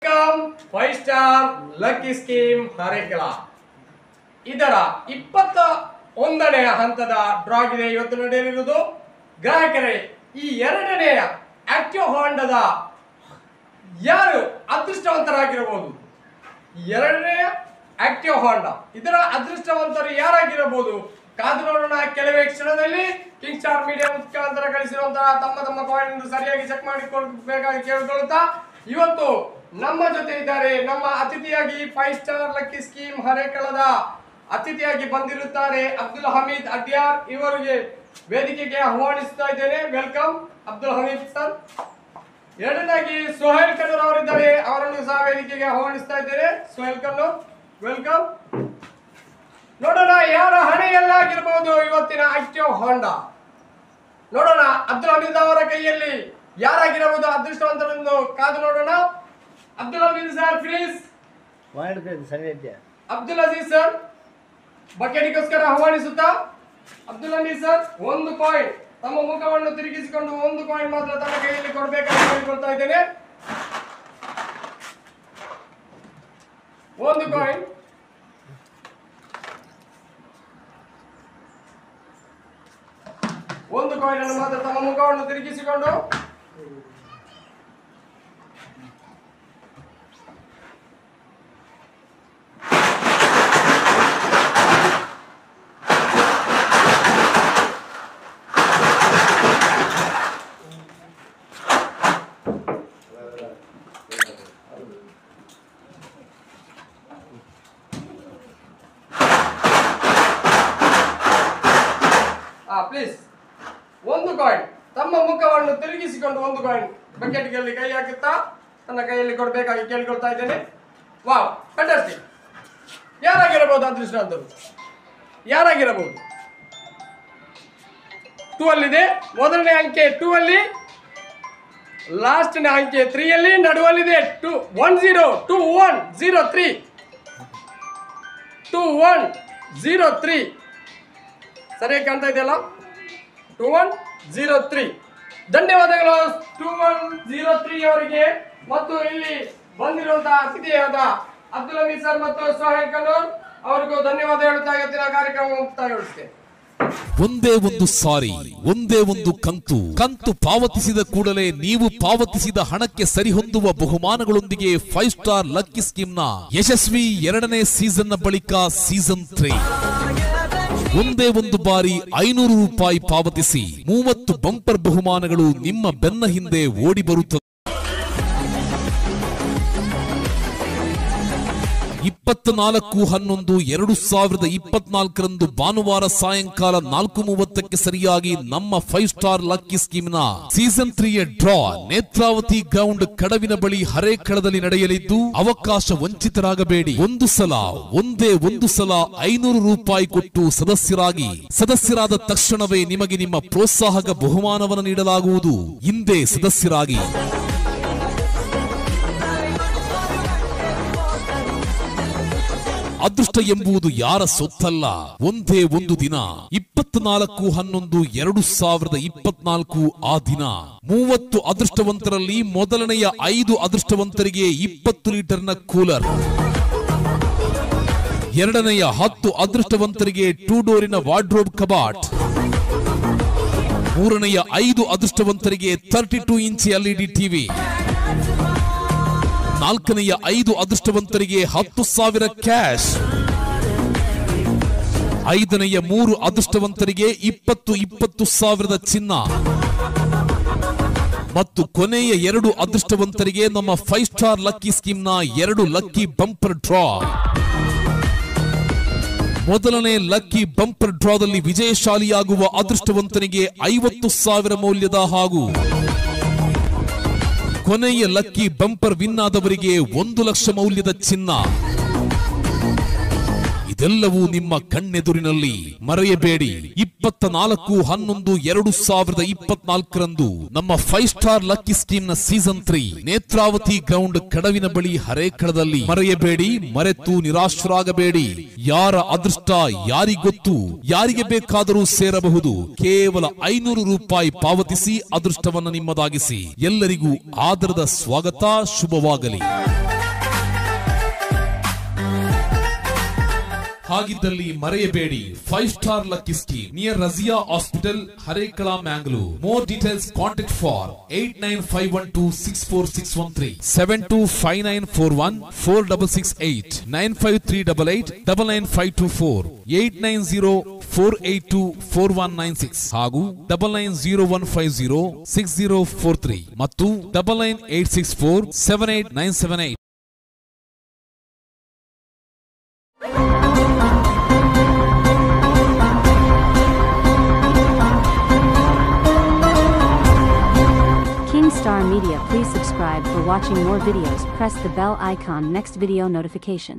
Welcome 5 star lucky scheme Harekala. ಇದರ 21ನೇ ಹಂತದ ಡ್ರಾಗಿದೆ ಇವತ್ತು ನಡೆಯಲಿರುವುದು. ಗ್ರಾಹಕರೇ, ಈ ಎರಡನೆಯ ಆಕ್ಟಿವ್ ಹೋಂಡದ ಯಾರು ಅದೃಷ್ಟವಂತರಾಗಿರಬಹುದು? ಎರಡನೆಯ ಆಕ್ಟಿವ್ ಹೋಂಡಾ ಇದರ ಅದೃಷ್ಟವಂತರು ಯಾರಾಗಿರಬಹುದು? ಕಾದು ನೋಡೋಣ. ಕೆಲವೇ ಕ್ಷಣದಲ್ಲಿ ಕಿಂಗ್ ಸ್ಟಾರ್ ಮೀಡಿಯಾ ಮುಖಾಂತರ ಕಳಿಸಿರುವಂತಹ ತಮ್ಮ ಕಾಯಿನ್ ಸರಿಯಾಗಿ ಚೆಕ್ ಮಾಡಿಕೊಳ್ಬೇಕಾಗಿ ಕೇಳಿಕೊಳ್ಳುತ್ತಾ, ಇವತ್ತು ನಮ್ಮ ಜೊತೆ ಇದ್ದಾರೆ. ನಮ್ಮ ಅತಿಥಿಯಾಗಿ 5 ಸ್ಟಾರ್ ಲಕ್ಕಿ ಸ್ಕೀಮ್ ಹರೇಕಳದ ಅತಿಥಿಯಾಗಿ ಬಂದಿರುತ್ತಾರೆ ಅಬ್ದುಲ್ ಹಮೀದ್ ಅಡ್ಯಾರ್. ಇವರಿಗೆ ವೇದಿಕೆಗೆ ಆಹ್ವಾನಿಸ್ತಾ ಇದ್ದೇನೆ. Welcome Abdul Hamid sir. ಎರಡನೇದಾಗಿ ಸೋಹೇಲ್ ಕನ್ನೂರ್ ಅವರಿದ್ದಾರೆ, ಅವರನ್ನು ಸಹ ವೇದಿಕೆಗೆ ಆಹ್ವಾನಿಸ್ತಾ ಇದ್ದೇನೆ. ಸೋಹೇಲ್ ಕನ್ನೂರ್, ವೆಲ್ಕಮ್. ನೋಡೋಣ ಯಾರ ಹಣೆಯಲ್ಲಾಗಿರಬಹುದು ಇವತ್ತಿನ ಆಕ್ಟಿವ್ ಹೋಂಡಾ. ನೋಡೋಣ ಅಬ್ದುಲ್ ಹಮೀದ್ ಅವರ ಕೈಯಲ್ಲಿ ಯಾರಾಗಿರಬಹುದು ಅದೃಷ್ಟವಂತರೆಂದು ಕಾದು ನೋಡೋಣ. Abdul Hamid sir please. Abdul Aziz sir ಬಕೆಟ್ಗೋಸ್ಕರ ಆಹ್ವಾನಿಸುತ್ತಾ. ಅಬ್ದುಲ್ ಹಮೀದ್ ಸರ್, ಒಂದು ಕಾಯಿನ್ ತಮ್ಮ ಮುಖವನ್ನು ತಿರುಗಿಸಿಕೊಂಡು ಒಂದು ಕಾಯಿನ್ ಮಾತ್ರ ತನ್ನ ಕೈಯಲ್ಲಿ ಕೊಡಬೇಕಾಗಿ ಹೇಳಿಕೊಳ್ತಾ ಇದ್ದೇನೆ. ಒಂದು ಕಾಯಿನ್. ಒಂದು ಕಾಯಿನ್ ಅನ್ನು ಮಾತ್ರ ತಮ್ಮ ಮುಖವನ್ನು ತಿರುಗಿಸಿಕೊಂಡು ಪ್ಲೀಸ್ ಒಂದು ಕಾಯಿನ್ ತಮ್ಮ ಮುಖವನ್ನು ತಿರುಗಿಸಿಕೊಂಡು ಒಂದು ಕಾಯಿನ್ ಬಕೆಟ್ಗೆ ಕೈ ಹಾಕುತ್ತಾ ನನ್ನ ಕೈಯಲ್ಲಿ ಕೊಡಬೇಕಾಗಿ ಕೇಳಿಕೊಳ್ತಾ ಇದ್ದೇನೆ. Wow, fantastic. ಯಾರಾಗಿರಬಹುದು ಅದೃಷ್ಟವಂತರು? ಯಾರಾಗಿರಬಹುದು? 2 ಅಲ್ಲಿದೆ. ಮೊದಲನೇ ಅಂಕೆ 2 ಅಲ್ಲಿ, ಲಾಸ್ಟ್ನೇ ಅಂಕೆ 3 ಅಲ್ಲಿ, ನಡುವಲ್ಲಿದೆ 2103 2103 ಸರಿಯಾಗಿ ಕಾಣ್ತಾ ಇದೆಯಲ್ಲ? 2103. ಧನ್ಯವಾದಗಳು 2103 ಅವರಿಗೆ ಮತ್ತು ಇಲ್ಲಿ ಬಂದಿರುವಂತಹ ಅತಿಥಿಯಾದ ಅಬ್ದುಲ್ ಹಮೀದ್ ಸರ್ ಮತ್ತು ಸೋಹೇಲ್ ಕನ್ನೂರ್ ಅವರಿಗೂ ಧನ್ಯವಾದ ಹೇಳುತ್ತಾ ಇವತ್ತಿನ ಕಾರ್ಯಕ್ರಮ ಮುಕ್ತಾಯಗೊಳಿಸುತ್ತೇನೆ. ಒಂದೇ ಒಂದು ಸಾರಿ, ಒಂದೇ ಒಂದು ಕಂತು ಪಾವತಿಸಿದ ಕೂಡಲೇ ನೀವು ಪಾವತಿಸಿದ ಹಣಕ್ಕೆ ಸರಿಹೊಂದುವ ಬಹುಮಾನಗಳೊಂದಿಗೆ 5 ಸ್ಟಾರ್ ಲಕ್ಕಿ ಸ್ಕೀಮ್ನ ಯಶಸ್ವಿ 2ನೇ ಸೀಸನ್ನ ಬಳಿಕ ಸೀಸನ್ 3 ಒಂದೇ ಒಂದು ಬಾರಿ 500 ರೂಪಾಯಿ ಪಾವತಿಸಿ 30 ಬಂಪರ್ ಬಹುಮಾನಗಳು ನಿಮ್ಮ ಬೆನ್ನ ಹಿಂದೆ ಓಡಿ ಬರುತ್ತದೆ. 24/11/2024 ಭಾನುವಾರ ಸಾಯಂಕಾಲ 4:30ಕ್ಕೆ ಸರಿಯಾಗಿ ನಮ್ಮ 5 ಸ್ಟಾರ್ ಲಕ್ಕಿ ಸ್ಕೀಮ್ನ ಸೀಸನ್ 3ಯ ಡ್ರಾ ನೇತ್ರಾವತಿ ಗ್ರೌಂಡ್ ಕಡವಿನ ಬಳಿ ಹರೇಕಳದಲ್ಲಿ ನಡೆಯಲಿದ್ದು, ಅವಕಾಶ ವಂಚಿತರಾಗಬೇಡಿ. ಒಂದೇ ಒಂದು ಸಲ 500 ರೂಪಾಯಿ ಕೊಟ್ಟು ಸದಸ್ಯರಾದ ತಕ್ಷಣವೇ ನಿಮಗೆ ನಿಮ್ಮ ಪ್ರೋತ್ಸಾಹಕ ಬಹುಮಾನವನ್ನು ನೀಡಲಾಗುವುದು. ಹಿಂದೆ ಸದಸ್ಯರಾಗಿ. ಅದೃಷ್ಟ ಎಂಬುದು ಯಾರ ಸೊತ್ತಲ್ಲ. ಒಂದೇ ಒಂದು ದಿನ 24/11/2024 ಆ ದಿನ 30 ಅದೃಷ್ಟವಂತರಲ್ಲಿ ಮೊದಲನೆಯ 5 ಅದೃಷ್ಟವಂತರಿಗೆ 20 ಲೀಟರ್ನ ಕೂಲರ್, ಎರಡನೆಯ 10 ಅದೃಷ್ಟವಂತರಿಗೆ 2 ಡೋರಿನ ವಾರ್ಡ್ರೋಬ್ ಕಬಾಟ್, ಮೂರನೆಯ 5 ಅದೃಷ್ಟವಂತರಿಗೆ 32 ಇಂಚ್ LED ಟಿವಿ, ನಾಲ್ಕನೆಯ 5 ಅದೃಷ್ಟವಂತರಿಗೆ 10,000 ಕ್ಯಾಶ್, ಐದನೆಯ 3 ಅದೃಷ್ಟವಂತರಿಗೆ 20,000 ಚಿನ್ನ ಮತ್ತು ಕೊನೆಯ 2 ಅದೃಷ್ಟವಂತರಿಗೆ ನಮ್ಮ 5 ಸ್ಟಾರ್ ಲಕ್ಕಿ ಸ್ಕೀಮ್ನ 2 ಲಕ್ಕಿ ಬಂಪರ್ ಡ್ರಾ. ಮೊದಲನೇ ಲಕ್ಕಿ ಬಂಪರ್ ಡ್ರಾದಲ್ಲಿ ವಿಜಯಶಾಲಿಯಾಗುವ ಅದೃಷ್ಟವಂತನಿಗೆ 50,000 ಮೌಲ್ಯದ ಹಾಗೂ ಕೊನೆಯ ಲಕ್ಕಿ ಬಂಪರ್ ವಿನ್ ಆದವರಿಗೆ 1 ಲಕ್ಷ ಮೌಲ್ಯದ ಚಿನ್ನ. ಇದೆಲ್ಲವೂ ನಿಮ್ಮ ಕಣ್ಣೆದುರಿನಲ್ಲಿ. ಮರೆಯಬೇಡಿ, 24/11/2024 ನಮ್ಮ 5 ಸ್ಟಾರ್ ಲಕ್ಕಿ ಸ್ಕೀಮ್ನ ಸೀಸನ್ 3 ನೇತ್ರಾವತಿ ಗ್ರೌಂಡ್ ಕಡವಿನ ಬಳಿ ಹರೇಕಳದಲ್ಲಿ. ಮರೆಯಬೇಡಿ, ಮರೆತು ನಿರಾಶರಾಗಬೇಡಿ. ಯಾರ ಅದೃಷ್ಟ ಯಾರಿಗೊತ್ತು, ಯಾರಿಗೆ ಬೇಕಾದರೂ ಸೇರಬಹುದು. ಕೇವಲ 500 ರೂಪಾಯಿ ಪಾವತಿಸಿ ಅದೃಷ್ಟವನ್ನು ನಿಮ್ಮದಾಗಿಸಿ. ಎಲ್ಲರಿಗೂ ಆದರದ ಸ್ವಾಗತ. ಶುಭವಾಗಲಿ. ಹಾಗಿದ್ದಲ್ಲಿ ಮರೆಯಬೇಡಿ 5 star lucky scheme near Razia hospital, Harekala, Mangalore. More details contact for 8951264613, 7259414668, 9538899524, 8904824196 ಹಾಗೂ 9901506043 ಮತ್ತು 9986478978. Star Media. Please subscribe for watching more videos. Press the bell icon. Next video notification.